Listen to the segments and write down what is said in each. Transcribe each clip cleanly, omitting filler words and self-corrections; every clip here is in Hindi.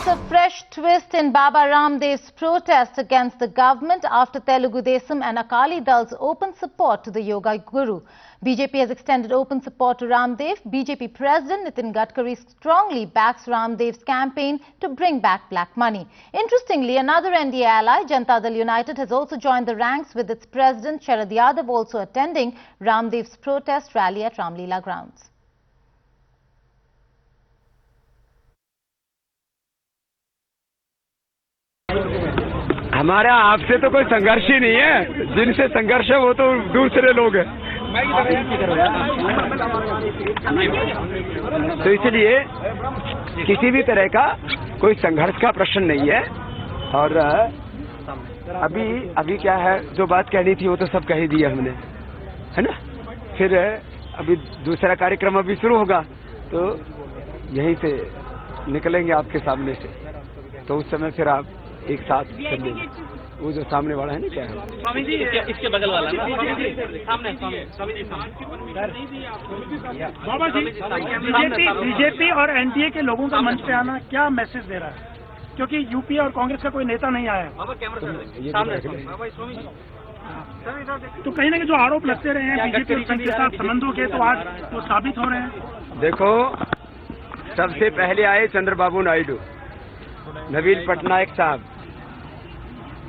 a fresh twist in Baba Ramdev's protest against the government after Telugu Desam and Akali Dal's open support to the yoga guru. BJP has extended open support to Ramdev. BJP President Nitin Gadkari strongly backs Ramdev's campaign to bring back black money. Interestingly, another NDA ally, Janata Dal United, has also joined the ranks, with its president Sharad Yadav also attending Ramdev's protest rally at Ramlila grounds. हमारा आपसे तो कोई संघर्ष ही नहीं है, जिनसे संघर्ष है वो तो दूसरे लोग हैं। तो इसलिए किसी भी तरह का कोई संघर्ष का प्रश्न नहीं है। और अभी क्या है, जो बात कहनी थी वो तो सब कह ही दिया हमने, है ना। फिर अभी दूसरा कार्यक्रम अभी शुरू होगा, तो यहीं से निकलेंगे आपके सामने से, तो उस समय फिर आप एक साथ चलेंगे। वो जो सामने वाला है ना, क्या है स्वामी जी, इसके बगल वाला सामने स्वामी जी बाबा जी, बीजेपी और एनडीए के लोगों का मंच पे आना क्या मैसेज दे रहा है, क्योंकि यूपी और कांग्रेस का कोई नेता नहीं आया। तो कहीं ना कहीं जो आरोप लगते रहे हैं बीजेपी और संघ के साथ संबंधों के, तो आज वो साबित हो रहे हैं। देखो, सबसे पहले आए चंद्रबाबू नायडू, नवीन पटनायक साहब,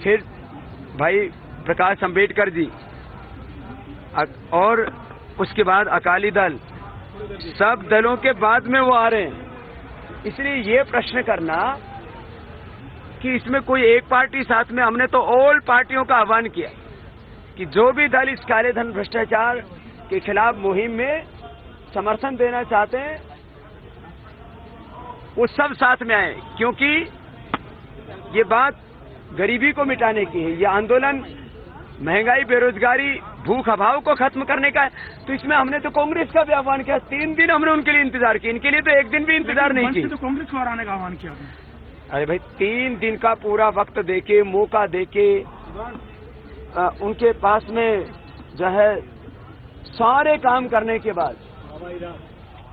फिर भाई प्रकाश अंबेडकर जी, और उसके बाद अकाली दल, सब दलों के बाद में वो आ रहे हैं। इसलिए ये प्रश्न करना कि इसमें कोई एक पार्टी साथ में, हमने तो ऑल पार्टियों का आह्वान किया कि जो भी दल इस काले धन भ्रष्टाचार के खिलाफ मुहिम में समर्थन देना चाहते हैं वो सब साथ में आए, क्योंकि ये बात गरीबी को मिटाने की है। ये आंदोलन महंगाई, बेरोजगारी, भूख अभाव को खत्म करने का है। तो इसमें हमने तो कांग्रेस का भी आह्वान किया। 3 दिन हमने उनके लिए इंतजार किया, इनके लिए तो एक दिन भी इंतजार नहीं किया। तो कांग्रेस को हराने का आह्वान किया। अरे भाई, 3 दिन का पूरा वक्त देके, मौका देके, उनके पास में जो है सारे काम करने के बाद,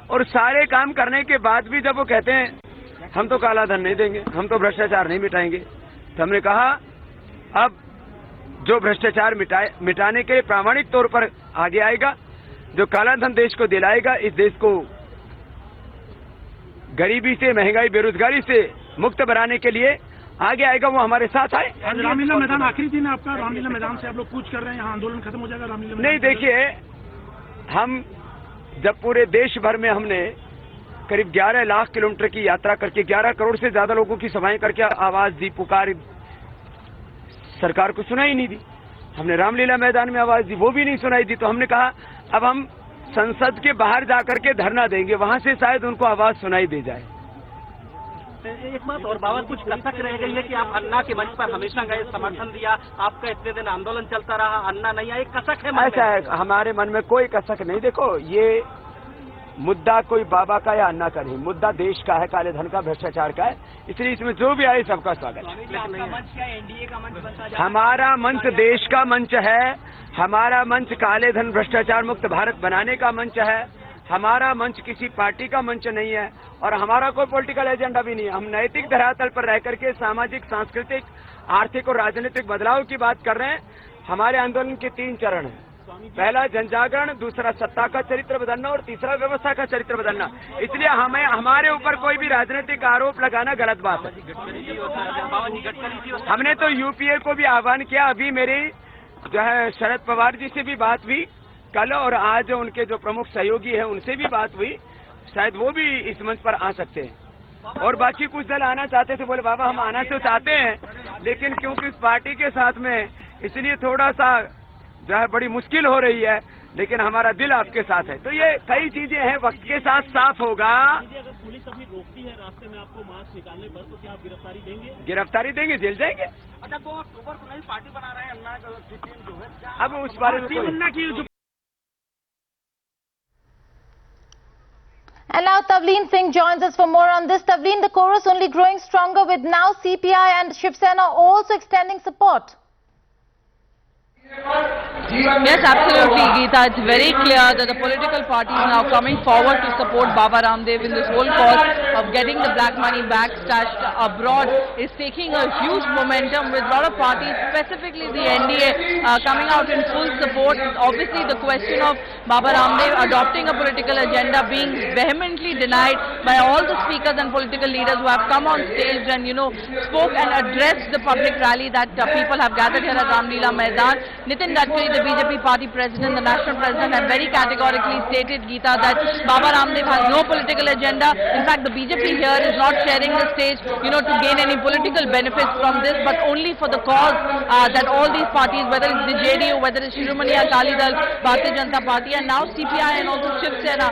और सारे काम करने के बाद भी जब वो कहते हैं हम तो काला धन नहीं देंगे, हम तो भ्रष्टाचार नहीं मिटाएंगे, तो हमने कहा अब जो भ्रष्टाचार मिटाने के लिए प्रामाणिक तौर पर आगे आएगा, जो काला धन देश को दिलाएगा, इस देश को गरीबी से, महंगाई, बेरोजगारी से मुक्त बनाने के लिए आगे आएगा, वो हमारे साथ आए। रामलीला मैदान आखिरी दिन आपका, रामलीला मैदान से आप लोग कूच कर रहे हैं, यहाँ आंदोलन खत्म हो जाएगा रामलीला मैदान? नहीं, देखिए, हम जब पूरे देश भर में हमने करीब 11 लाख किलोमीटर की यात्रा करके 11 करोड़ से ज्यादा लोगों की सभाएं करके आवाज दी, पुकार, सरकार को सुनाई नहीं दी। हमने रामलीला मैदान में आवाज दी, वो भी नहीं सुनाई दी। तो हमने कहा अब हम संसद के बाहर जाकर के धरना देंगे, वहां से शायद उनको आवाज सुनाई दे जाए। एक बात और बाबा, कुछ कसक रह गई है कि आप अन्ना के मंच पर हमेशा गए, समर्थन दिया, आपका इतने दिन आंदोलन चलता रहा, अन्ना नहीं आया, कसक है? ऐसा है, हमारे मन में कोई कसक नहीं। देखो, ये मुद्दा कोई बाबा का या अन्ना का नहीं, मुद्दा देश का है, काले धन का, भ्रष्टाचार का है। इसलिए इसमें जो भी आए सबका स्वागत है। हमारा मंच देश का मंच है, हमारा मंच काले धन भ्रष्टाचार मुक्त भारत बनाने का मंच है, हमारा मंच किसी पार्टी का मंच नहीं है, और हमारा कोई पॉलिटिकल एजेंडा भी नहीं है। हम नैतिक धरातल पर रह करके सामाजिक, सांस्कृतिक, आर्थिक और राजनीतिक बदलाव की बात कर रहे हैं। हमारे आंदोलन के 3 चरण हैं। पहला जनजागरण, दूसरा सत्ता का चरित्र बदलना, और तीसरा व्यवस्था का चरित्र बदलना। इसलिए हमें, हमारे ऊपर कोई भी राजनीतिक आरोप लगाना गलत बात है। हमने तो यूपीए को भी आह्वान किया। अभी मेरी जो है शरद पवार जी से भी बात हुई कल, और आज उनके जो प्रमुख सहयोगी हैं उनसे भी बात हुई, शायद वो भी इस मंच पर आ सकते हैं। और बाकी कुछ दल आना चाहते थे, बोले बाबा हम आना तो चाहते हैं, लेकिन क्योंकि इस पार्टी के साथ में, इसलिए थोड़ा सा जो है बड़ी मुश्किल हो रही है, लेकिन हमारा दिल आपके साथ है। तो ये कई चीजें हैं, वक्त के साथ साफ होगा। अगर पुलिस अभी रोकती है रास्ते में आपको मास्क निकालने पर, तो क्या आप गिरफ्तारी देंगे? गिरफ्तारी देंगे, जेल जाएंगे। अच्छा, 2 अक्टूबर को नई पार्टी बना रहे हैं अन्ना जो है, अब उस बारे में And now Tavleen Singh joins us for more on this. Tavleen, the chorus only growing stronger, with now CPI and Shiv Sena also extending support. Yes, absolutely, Geeta. It's very clear that the political parties now coming forward to support Baba Ramdev in this whole cause of getting the black money back stashed abroad is taking a huge momentum, with a lot of parties, specifically the NDA, coming out in full support. Obviously, the question of Baba Ramdev adopting a political agenda being vehemently denied by all the speakers and political leaders who have come on stage and, spoke and addressed the public rally that people have gathered here at Ramlila Maidan. Nitin Gadkari, the BJP party president, the national president, have very categorically stated, Geeta, that Baba Ramdev has no political agenda. In fact, the BJP here is not sharing the stage, to gain any political benefits from this, but only for the cause that all these parties, whether it's the JDU, whether it's Shiromani Akali Dal, Bharatiya Janata Party, and now CPI and also Shiv Sena,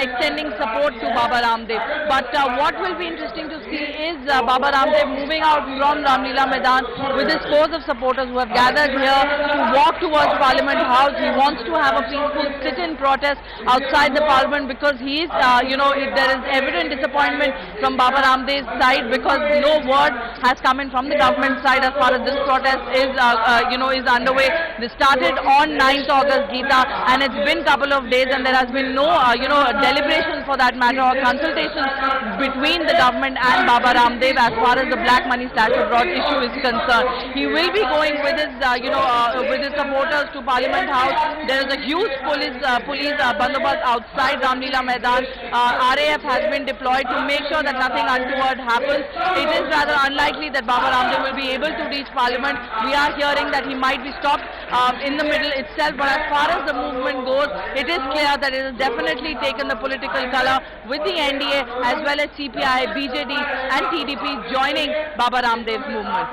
extending support to Baba Ramdev. But what will be interesting to see is Baba Ramdev moving out from Ramlila Maidan with his scores of supporters who have gathered here to walk towards Parliament House. He wants to have a peaceful sit-in protest outside the Parliament because he is, there is evident disappointment from Baba Ramdev's side because no word has come in from the government side as far as this protest is, is underway. This started on 9th August, Geeta, and it's been a couple of days and there has been no, deliberations for that matter or consultations between the government and Baba Ramdev as far as the black money stash abroad issue is concerned. He will be going with his, with his supporters to Parliament House. There is a huge police bandobast outside Ramlila Maidan. RAF has been deployed to make sure that nothing untoward happens. It is rather unlikely that Baba Ramdev will be able to reach Parliament. We are hearing that he might be stopped in the middle itself, but as far as the movement goes, it is clear that it has definitely taken the political colour with the NDA as well as CPI, BJD and TDP joining Baba Ramdev's movement.